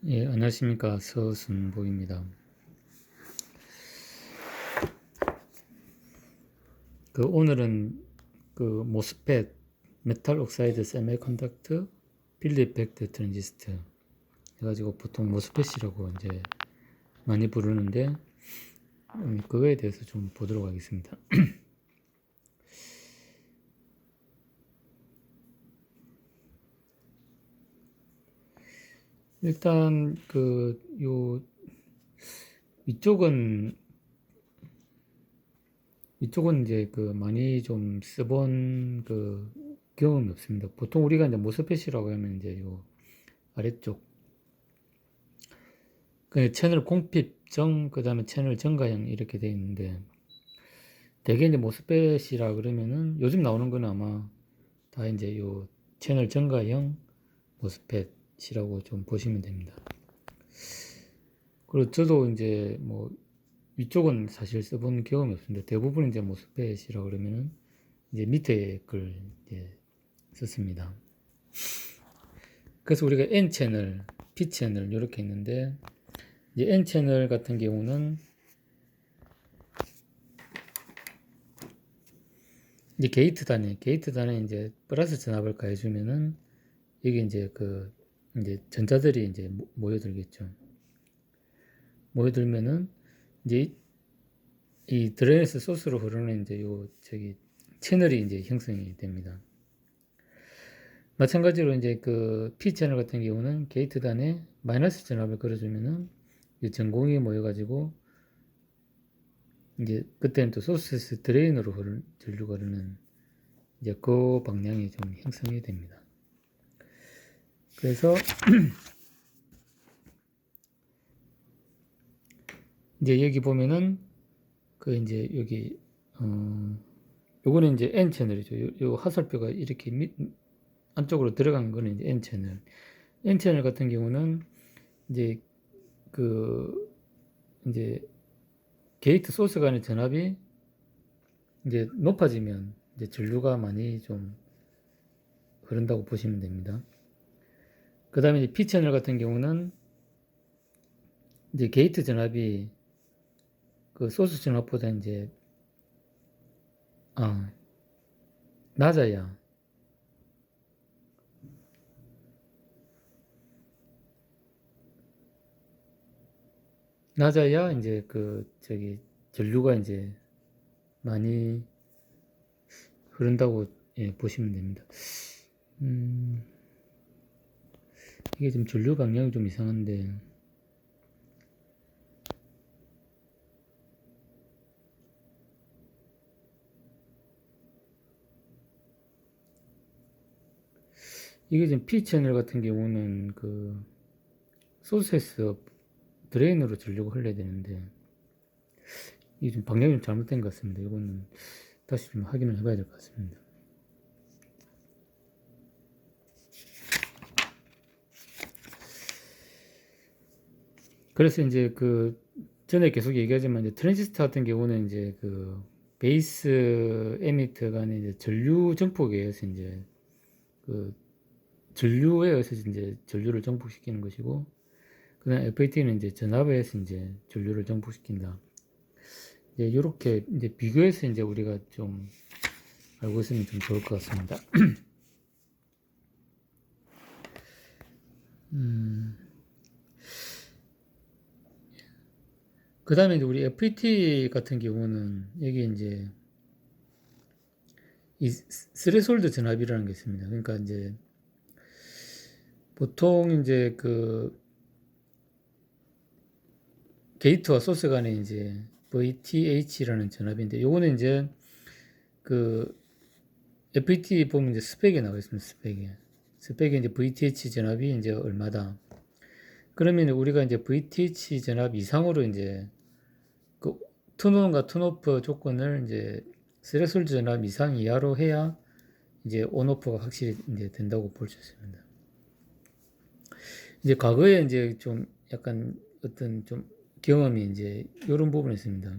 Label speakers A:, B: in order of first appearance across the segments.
A: 예, 안녕하십니까. 서순보입니다. 오늘은 모스펫, 메탈 옥사이드 세미컨덕터 필드 이펙트 트랜지스터 해가지고 보통 모스펫이라고 이제 많이 부르는데, 그거에 대해서 좀 보도록 하겠습니다. 일단, 이쪽은 이제 많이 좀 써본 경험이 없습니다. 보통 우리가 이제 모스펫이라고 하면 이제 요 아래쪽 채널 공핍 정, 그 다음에 채널 정가형 이렇게 돼 있는데, 대개 이제 모스펫이라 그러면은 요즘 나오는 거는 아마 다 이제 요 채널 정가형 모스펫이라고 좀 보시면 됩니다. 그리고 저도 이제 뭐 위쪽은 사실 써본 경험이 없습니다. 대부분 이제 모스펫이라 그러면은 이제 밑에 걸 이제 썼습니다. 그래서 우리가 N 채널, P 채널 이렇게 있는데, 이제 N 채널 같은 경우는 이제 게이트 단에 이제 플러스 전압을 가해주면은 이게 이제 이제 전자들이 이제 모여들겠죠. 모여들면은 이제 이 드레인에서 소스로 흐르는 이제 채널이 이제 형성이 됩니다. 마찬가지로 이제 P 채널 같은 경우는 게이트 단에 마이너스 전압을 걸어주면은 이 전공이 모여가지고 이제 그때는 또 소스에서 드레인으로 전류가 흐르는 이제 그 방향이 좀 형성이 됩니다. 그래서 이제 여기 보면은 이제 여기 요거는 이제 N 채널이죠. 요 화살표가 이렇게 안쪽으로 들어간 거는 이제 N 채널. N 채널 같은 경우는 이제 이제 게이트 소스 간의 전압이 이제 높아지면 이제 전류가 많이 좀 흐른다고 보시면 됩니다. 그 다음에 이제 P 채널 같은 경우는 이제 게이트 전압이 소스 전압보다 이제 낮아야 이제 전류가 이제 많이 흐른다고 보시면 됩니다. 이게 좀 전류 방향이 좀 이상한데, 이게 지금 P 채널 같은 경우는 소스에서 드레인으로 전류가 흘러야 되는데, 이게 좀 방향이 좀 잘못된 것 같습니다. 이거는 다시 좀 확인을 해봐야 될 것 같습니다. 그래서 이제 전에 계속 얘기하지만 이제 트랜지스터 같은 경우는 이제 베이스 에미터 간의 이제 전류 정폭에 의해서 이제 전류에 의해서 이제 전류를 정폭시키는 것이고, 그다음 FET는 이제 전압에 의해서 이제 전류를 정폭시킨다. 이제 이렇게 이제 비교해서 이제 우리가 좀 알고 있으면 좀 좋을 것 같습니다. 그 다음에 이제 우리 FET 같은 경우는 여기 이제 이 스레솔드 전압이라는 게 있습니다. 그러니까 이제 보통 이제 게이트와 소스 간에 이제 VTH라는 전압인데, 요거는 이제 FET 보면 이제 스펙에 나와 있습니다. 스펙에 이제 VTH 전압이 이제 얼마다. 그러면 우리가 이제 VTH 전압 이상으로 이제 턴온과 턴오프 조건을 이제 스레솔드 전압 이상 이하로 해야 이제 온오프가 확실히 이제 된다고 볼 수 있습니다. 이제 과거에 이제 좀 약간 어떤 좀 경험이 이제 이런 부분이 있습니다.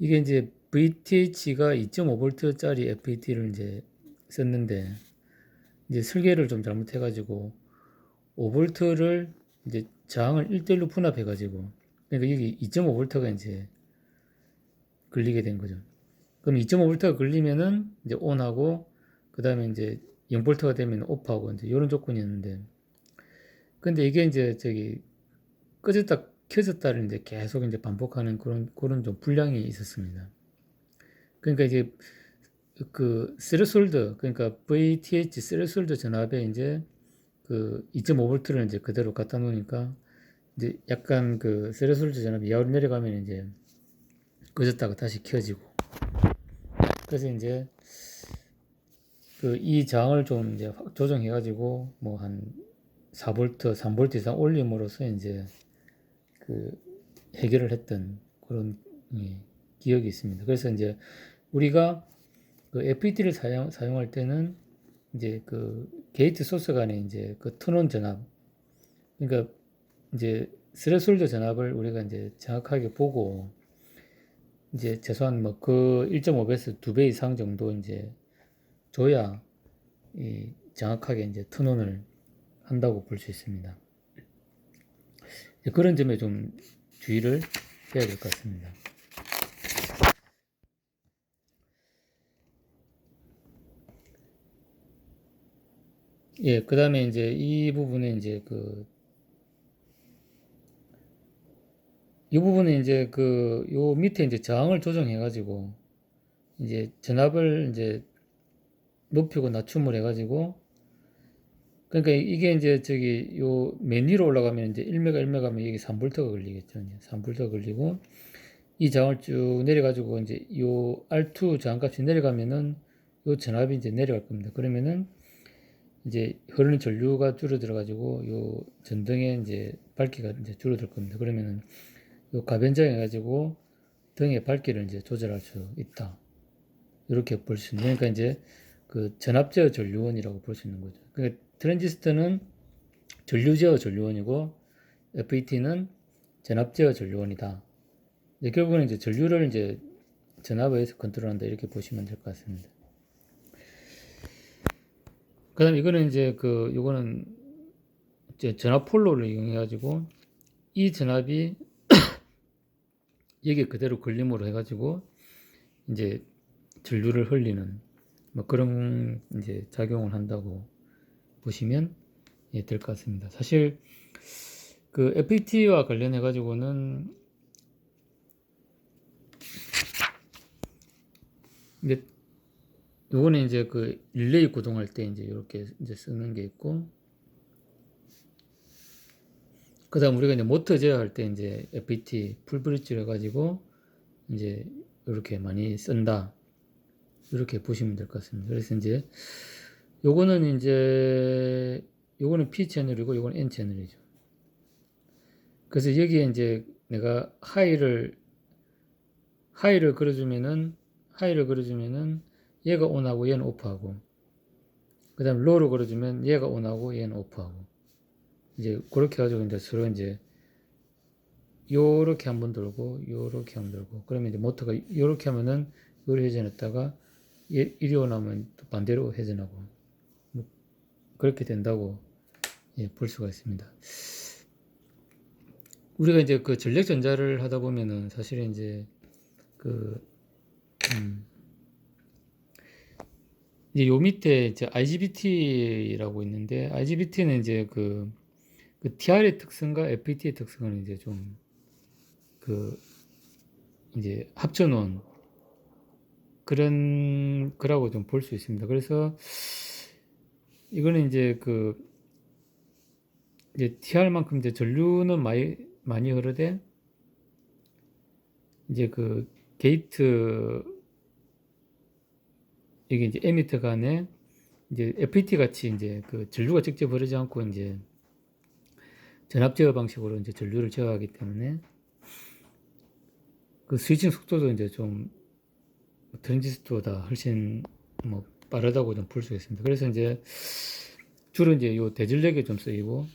A: 이게 이제 VTH가 2.5V짜리 FET를 이제 썼는데, 이제 설계를 좀 잘못해가지고 5V를 이제 저항을 1대1로 분합해 가지고, 그러니까 여기 2.5V가 이제 걸리게 된 거죠. 그럼 2.5V가 걸리면은 이제 온하고, 그 다음에 이제 0V가 되면 오프하고, 이제 이런 조건이었는데, 근데 이게 이제 꺼졌다 켜졌다를 이제 계속 이제 반복하는 그런 좀 불량이 있었습니다. 그러니까 이제 스레솔드, 그러니까 VTH 스레솔드 전압에 이제 2.5V를 이제 그대로 갖다 놓으니까 이제 약간 스레솔드 전압이 이하로 내려가면 이제 꺼졌다가 다시 켜지고, 그래서 이제 이 저항을 좀 이제 조정해 가지고 뭐 한 4V, 3V 이상 올림으로써 이제 해결을 했던 그런, 예, 기억이 있습니다. 그래서 이제 우리가 FET를 사용할 때는 이제 게이트 소스 간에 이제 턴온 전압, 그러니까 이제 스레솔드 전압을 우리가 이제 정확하게 보고, 이제 최소한 뭐 1.5배에서 2배 이상 정도 이제 줘야 정확하게 이제 턴온을 한다고 볼 수 있습니다. 그런 점에 좀 주의를 해야 될 것 같습니다. 예, 그 다음에 이제 이 부분에 이제 이 부분에 이제 요 밑에 이제 저항을 조정해가지고 이제 전압을 이제 높이고 낮춤을 해가지고, 그러니까 이게 이제 요 맨 위로 올라가면 이제 1메가 1메가 하면 여기 3V가 걸리겠죠. 3V가 걸리고, 이 저항을 쭉 내려가지고 이제 요 R2 저항값이 내려가면은 요 전압이 이제 내려갈 겁니다. 그러면은 이제 흐르는 전류가 줄어들어 가지고 요 전등의 이제 밝기가 이제 줄어들 겁니다. 그러면은 요 가변적해 가지고 등의 밝기를 이제 조절할 수 있다. 이렇게 볼 수 있는, 그러니까 이제 전압 제어 전류원이라고 볼 수 있는 거죠. 그러니까 트랜지스터는 전류 제어 전류원이고 FET는 전압 제어 전류원이다. 결국은 이제 전류를 이제 전압에 의해서 컨트롤한다, 이렇게 보시면 될 것 같습니다. 그 다음에 이거는 이제 요거는 이제 전압 폴로를 이용해 가지고 이 전압이 여기에 그대로 걸림으로 해 가지고 이제 전류를 흘리는 뭐 그런 이제 작용을 한다고 보시면 될 것 같습니다. 사실 FET와 관련해 가지고는 이제 요거는 이제 릴레이 구동할 때 이제 이렇게 이제 쓰는 게 있고, 그 다음 우리가 이제 모터 제어할 때 이제 FET 풀브릿지를 해가지고 이제 이렇게 많이 쓴다, 이렇게 보시면 될 것 같습니다. 그래서 이제 요거는 P 채널이고 요거는 N 채널이죠. 그래서 여기에 이제 내가 하이를 걸어주면은 얘가 온하고 얘는 오프하고, 그 다음 로우를 걸어주면 얘가 온하고 얘는 오프하고, 이제 그렇게 해가지고 이제 서로 이제 요렇게 한번 돌고 요렇게 한번 돌고, 그러면 이제 모터가 요렇게 하면은 요리 회전했다가 이리 오나면 또 반대로 회전하고, 뭐 그렇게 된다고 볼 수가 있습니다. 우리가 이제 전력 전자를 하다 보면은 사실은 이제 이제 요 밑에 이제 IGBT라고 있는데, IGBT는 이제 TR의 특성과 FET의 특성을 이제 좀 이제 합쳐놓은 그런 거라고 좀 볼 수 있습니다. 그래서 이거는 이제 이제 TR만큼 이제 전류는 많이 흐르되, 이제 게이트 여기 이제 에미터 간에 이제 FET 같이 이제 전류가 직접 흐르지 않고 이제 전압 제어 방식으로 이제 전류를 제어하기 때문에 스위칭 속도도 이제 좀 트랜지스터보다 훨씬 뭐 빠르다고 좀 볼 수 있습니다. 그래서 이제 주로 이제 요 대전력에 좀 쓰이고,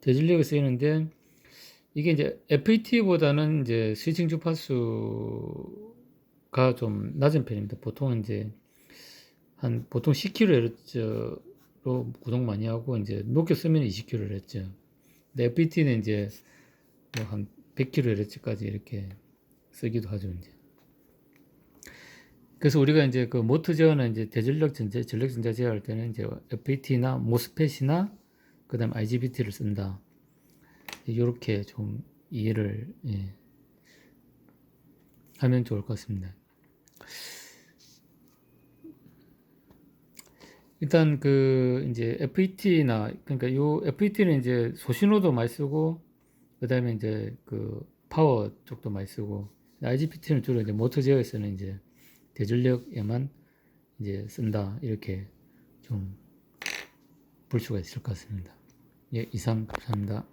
A: 대전력에 쓰이는데, 이게 이제 FET보다는 이제 스위칭 주파수가 좀 낮은 편입니다. 보통은 이제 한 보통 10kHz로 구동 많이 하고 이제 높게 쓰면 20kHz. 근데 FPT는 이제 뭐 한 100kHz까지 이렇게 쓰기도 하죠, 이제. 그래서 우리가 이제 그 모터 제어나 이제 대전력 전력 전자 제어할 때는 이제 FET나 모스펫이나 그다음 IGBT를 쓴다. 이렇게 좀 이해를 하면 좋을 것 같습니다. 일단 그 이제 FET나 그러니까 요 FET는 이제 소신호도 많이 쓰고 그다음에 이제 그 파워 쪽도 많이 쓰고 IGBT는 주로 이제 모터 제어에서는 이제 대전력에만 이제 쓴다 이렇게 좀 볼 수가 있을 것 같습니다. 예, 이상 감사합니다.